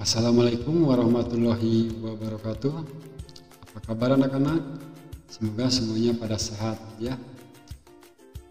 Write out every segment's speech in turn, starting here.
Assalamualaikum warahmatullahi wabarakatuh. Apa kabar anak-anak? Semoga semuanya pada sehat ya.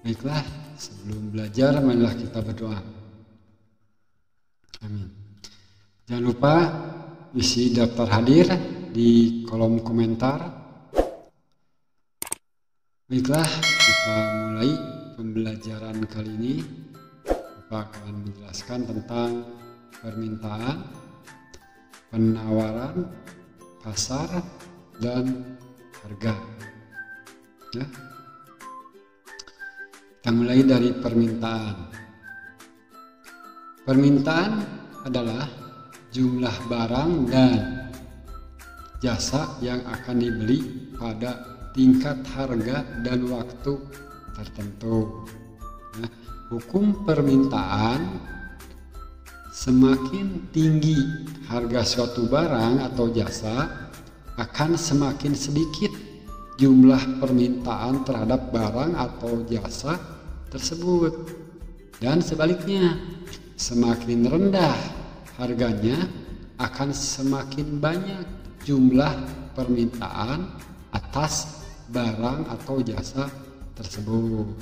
Baiklah, sebelum belajar marilah kita berdoa. Amin. Jangan lupa isi daftar hadir di kolom komentar. Baiklah, kita mulai pembelajaran kali ini. Bapak akan menjelaskan tentang permintaan, penawaran, pasar, dan harga. Ya. Kita mulai dari permintaan. Permintaan adalah jumlah barang dan jasa yang akan dibeli pada tingkat harga dan waktu tertentu. Ya. Hukum permintaan: semakin tinggi harga suatu barang atau jasa, akan semakin sedikit jumlah permintaan terhadap barang atau jasa tersebut. Dan sebaliknya, semakin rendah harganya, akan semakin banyak jumlah permintaan atas barang atau jasa tersebut.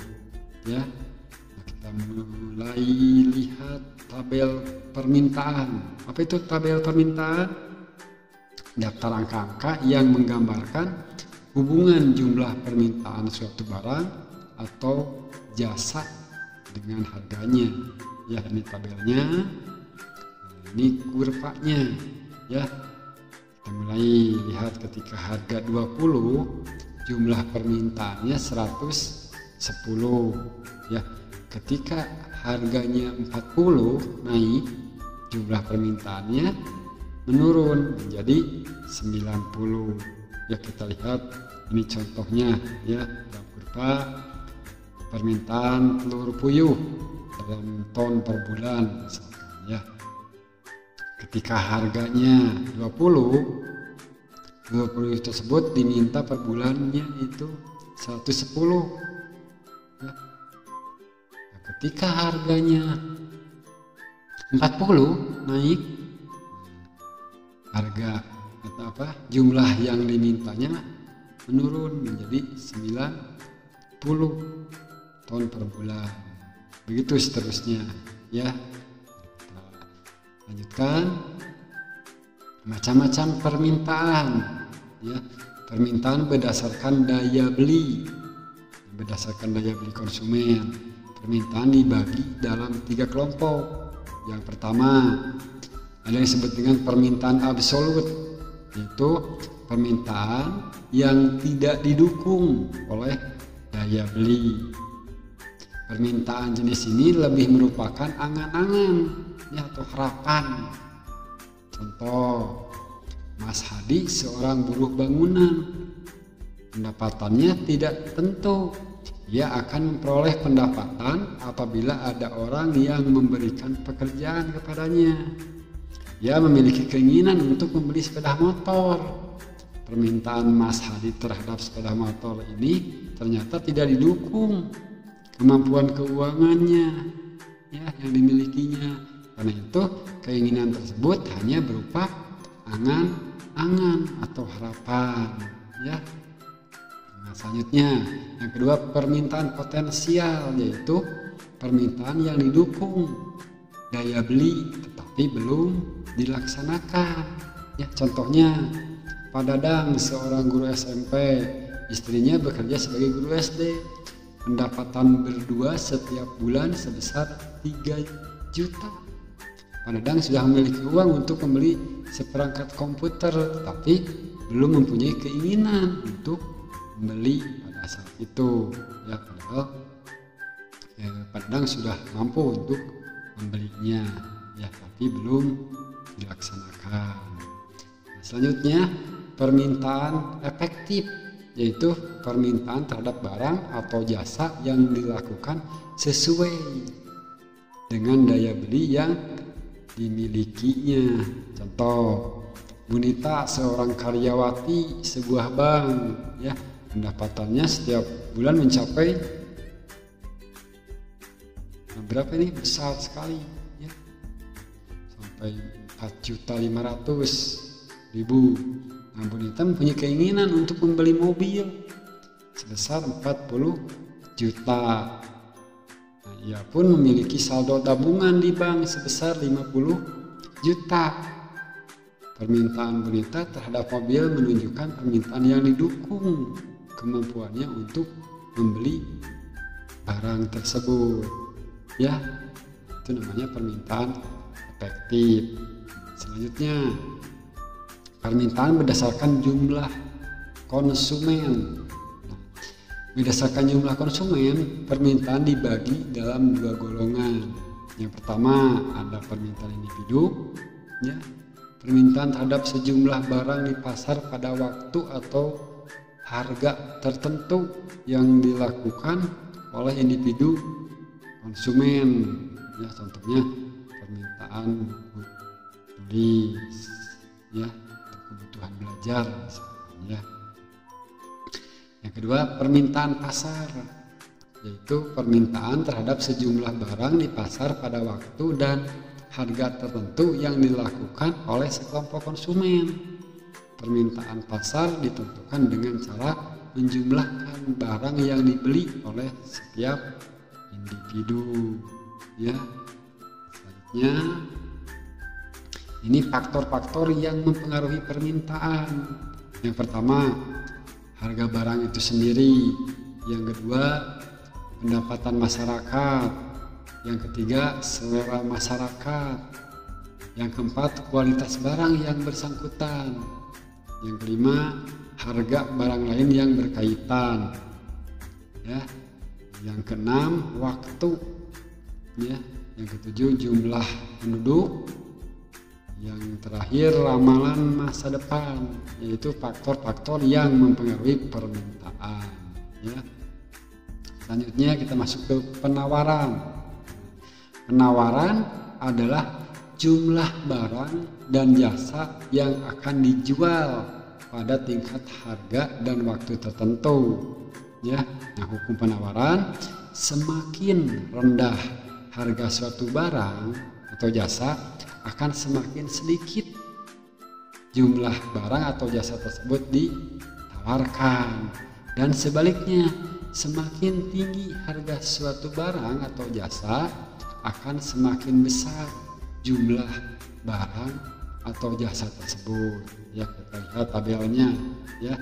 Ya. Kita mulai lihat tabel permintaan. Apa itu tabel permintaan? Daftar angka-angka yang menggambarkan hubungan jumlah permintaan suatu barang atau jasa dengan harganya. Ya, ini tabelnya. Ini kurvanya. Ya. Kita mulai lihat ketika harga 20, jumlah permintaannya 110. Ya. Ketika harganya 40 naik, jumlah permintaannya menurun menjadi 90. Ya, kita lihat ini contohnya ya, dalam kurva permintaan telur puyuh dalam ton per bulan misalkan ya. Ketika harganya 20 tersebut diminta per bulannya itu 110. Ya. Ketika harganya 40 naik, harga atau jumlah yang dimintanya menurun menjadi 90 ton per bulan. Begitu seterusnya ya. Kita lanjutkan macam-macam permintaan ya. Permintaan berdasarkan daya beli konsumen. Permintaan dibagi dalam 3 kelompok. Yang pertama, ada yang disebut dengan permintaan absolut, yaitu permintaan yang tidak didukung oleh daya beli. Permintaan jenis ini lebih merupakan angan-angan ya, atau harapan. Contoh, Mas Hadi seorang buruh bangunan. Pendapatannya tidak tentu. Ia akan memperoleh pendapatan apabila ada orang yang memberikan pekerjaan kepadanya. Ia memiliki keinginan untuk membeli sepeda motor. Permintaan Mas Hadi terhadap sepeda motor ini ternyata tidak didukung kemampuan keuangannya ya, yang dimilikinya. Karena itu keinginan tersebut hanya berupa angan-angan atau harapan ya. Selanjutnya, yang kedua, permintaan potensial, yaitu permintaan yang didukung daya beli tetapi belum dilaksanakan. Ya, contohnya, Pak Dadang seorang guru SMP, istrinya bekerja sebagai guru SD. Pendapatan berdua setiap bulan sebesar 3 juta. Pak Dadang sudah memiliki uang untuk membeli seperangkat komputer, tapi belum mempunyai keinginan untuk membeli pada saat itu ya, padahal Pak Dadang sudah mampu untuk membelinya ya, tapi belum dilaksanakan. Nah, selanjutnya permintaan efektif, yaitu permintaan terhadap barang atau jasa yang dilakukan sesuai dengan daya beli yang dimilikinya. Contoh, Bunita seorang karyawati sebuah bank ya, pendapatannya setiap bulan mencapai berapa ini? Besar sekali ya, sampai 4.500.000. Nah, Bonita mempunyai keinginan untuk membeli mobil sebesar 40 juta. Nah, ia pun memiliki saldo tabungan di bank sebesar 50 juta. Permintaan Bonita terhadap mobil menunjukkan permintaan yang didukung kemampuannya untuk membeli barang tersebut ya. Itu namanya permintaan efektif. Selanjutnya, permintaan berdasarkan jumlah konsumen. Berdasarkan jumlah konsumen, permintaan dibagi dalam dua golongan. Yang pertama ada permintaan individu ya, permintaan terhadap sejumlah barang di pasar pada waktu atau harga tertentu yang dilakukan oleh individu konsumen ya. Contohnya permintaan buku tulis ya, kebutuhan belajar ya. Yang kedua, permintaan pasar, yaitu permintaan terhadap sejumlah barang di pasar pada waktu dan harga tertentu yang dilakukan oleh sekelompok konsumen. Permintaan pasar ditentukan dengan cara menjumlahkan barang yang dibeli oleh setiap individu ya. Selanjutnya, ini faktor-faktor yang mempengaruhi permintaan. Yang pertama, harga barang itu sendiri. Yang kedua, pendapatan masyarakat. Yang ketiga, selera masyarakat. Yang keempat, kualitas barang yang bersangkutan. Yang kelima, harga barang lain yang berkaitan ya. Yang keenam, waktu ya. Yang ketujuh, jumlah penduduk. Yang terakhir, ramalan masa depan, yaitu faktor-faktor yang mempengaruhi permintaan ya. Selanjutnya kita masuk ke penawaran. Penawaran adalah jumlah barang dan jasa yang akan dijual pada tingkat harga dan waktu tertentu ya. Nah, hukum penawaran, semakin rendah harga suatu barang atau jasa akan semakin sedikit jumlah barang atau jasa tersebut ditawarkan, dan sebaliknya, semakin tinggi harga suatu barang atau jasa akan semakin besar jumlah barang atau jasa tersebut ya. Kita lihat tabelnya ya.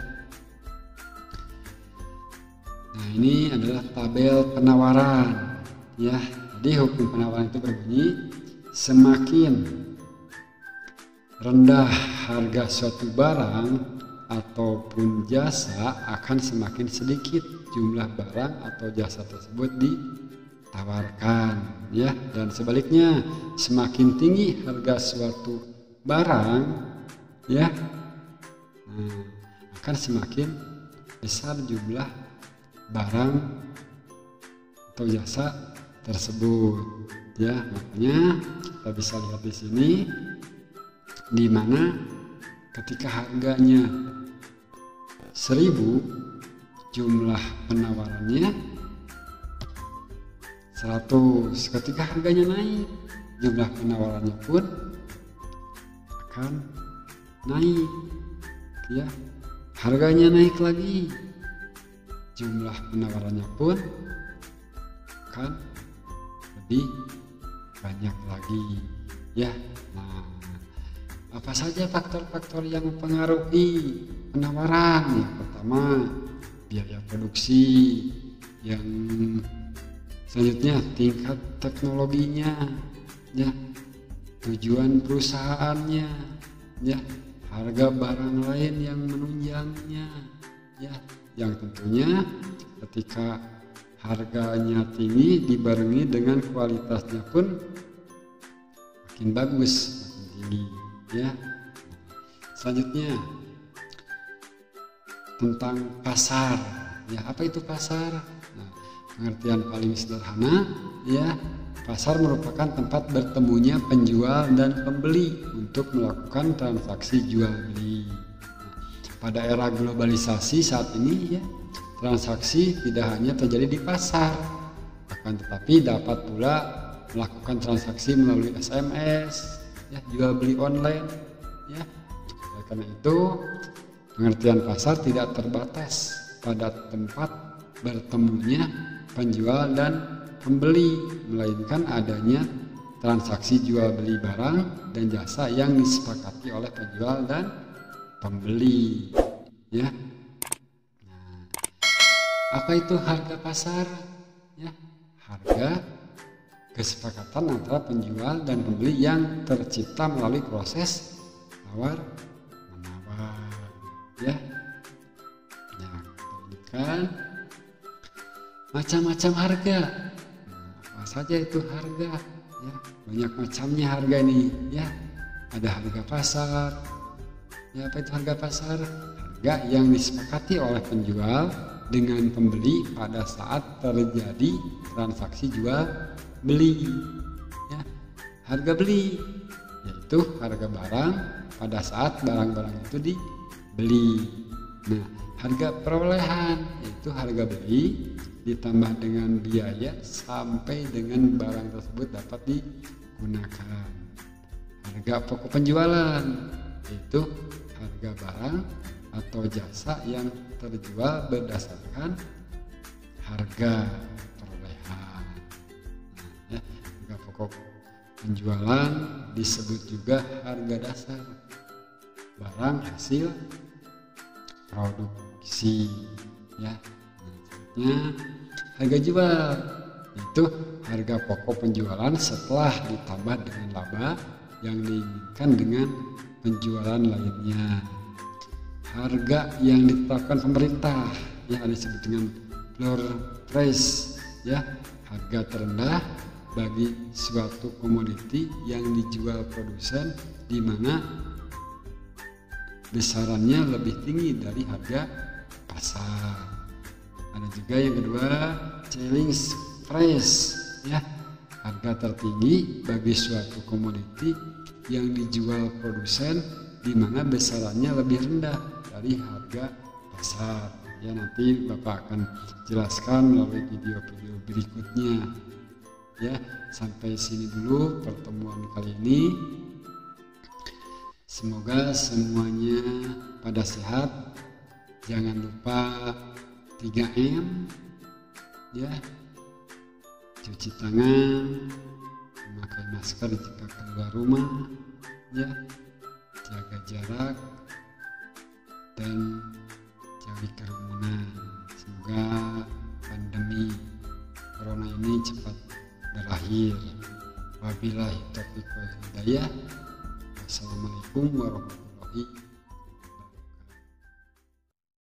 Nah, ini adalah tabel penawaran ya. Jadi hukum penawaran itu berbunyi, semakin rendah harga suatu barang ataupun jasa akan semakin sedikit jumlah barang atau jasa tersebut ditawarkan ya. Dan sebaliknya, semakin tinggi harga suatu barang ya, akan semakin besar jumlah barang atau jasa tersebut ya. Makanya kita bisa lihat di sini, di mana ketika harganya 1.000, jumlah penawarannya 100. Ketika harganya naik, jumlah penawarannya pun akan naik ya. Harganya naik lagi, jumlah penawarannya pun akan lebih banyak lagi ya. Nah, apa saja faktor-faktor yang mempengaruhi penawaran? Yang pertama, biaya produksi. Yang selanjutnya, tingkat teknologinya ya, tujuan perusahaannya ya, harga barang lain yang menunjangnya ya. Yang tentunya ketika harganya tinggi dibarengi dengan kualitasnya pun makin bagus, makin tinggi ya. Selanjutnya, tentang pasar ya. Apa itu pasar? Nah, pengertian paling sederhana ya, pasar merupakan tempat bertemunya penjual dan pembeli untuk melakukan transaksi jual beli. Pada era globalisasi saat ini ya, transaksi tidak hanya terjadi di pasar, akan tetapi dapat pula melakukan transaksi melalui SMS, ya, jual beli online, ya. Oleh karena itu, pengertian pasar tidak terbatas pada tempat bertemunya penjual dan pembeli, melainkan adanya transaksi jual beli barang dan jasa yang disepakati oleh penjual dan pembeli, ya. Nah, apa itu harga pasar? Ya, harga kesepakatan antara penjual dan pembeli yang tercipta melalui proses tawar menawar, ya. Nah, kita macam-macam harga. Nah, apa saja itu harga? Ya, banyak macamnya harga ini. Ya, ada harga pasar. Ya, apa itu harga pasar? Harga yang disepakati oleh penjual dengan pembeli pada saat terjadi transaksi jual beli, ya. Harga beli yaitu harga barang pada saat barang-barang itu dibeli. Nah, harga perolehan yaitu harga beli ditambah dengan biaya sampai dengan barang tersebut dapat digunakan. Harga pokok penjualan yaitu harga barang atau jasa yang terjual berdasarkan harga perolehan. Nah, ya, harga pokok penjualan disebut juga harga dasar barang hasil produksi, ya. Nah, harga jual itu harga pokok penjualan setelah ditambah dengan laba yang diinginkan dengan penjualan lainnya. Harga yang ditetapkan pemerintah, ya, disebut dengan floor price, ya, harga terendah bagi suatu komoditi yang dijual produsen di mana besarannya lebih tinggi dari harga pasar. Ada juga yang kedua, selling price, ya, harga tertinggi bagi suatu komoditi yang dijual produsen di mana besarannya lebih rendah dari harga pasar. Ya, nanti Bapak akan jelaskan melalui video-video berikutnya. Ya, sampai sini dulu pertemuan kali ini. Semoga semuanya pada sehat. Jangan lupa 3M, ya, cuci tangan, memakai masker jika keluar rumah, ya, jaga jarak dan jauhi kerumunan. Semoga pandemi corona ini cepat berakhir. Wabillahi taufiq wal hidayah. Wassalamualaikum warahmatullahi wabarakatuh.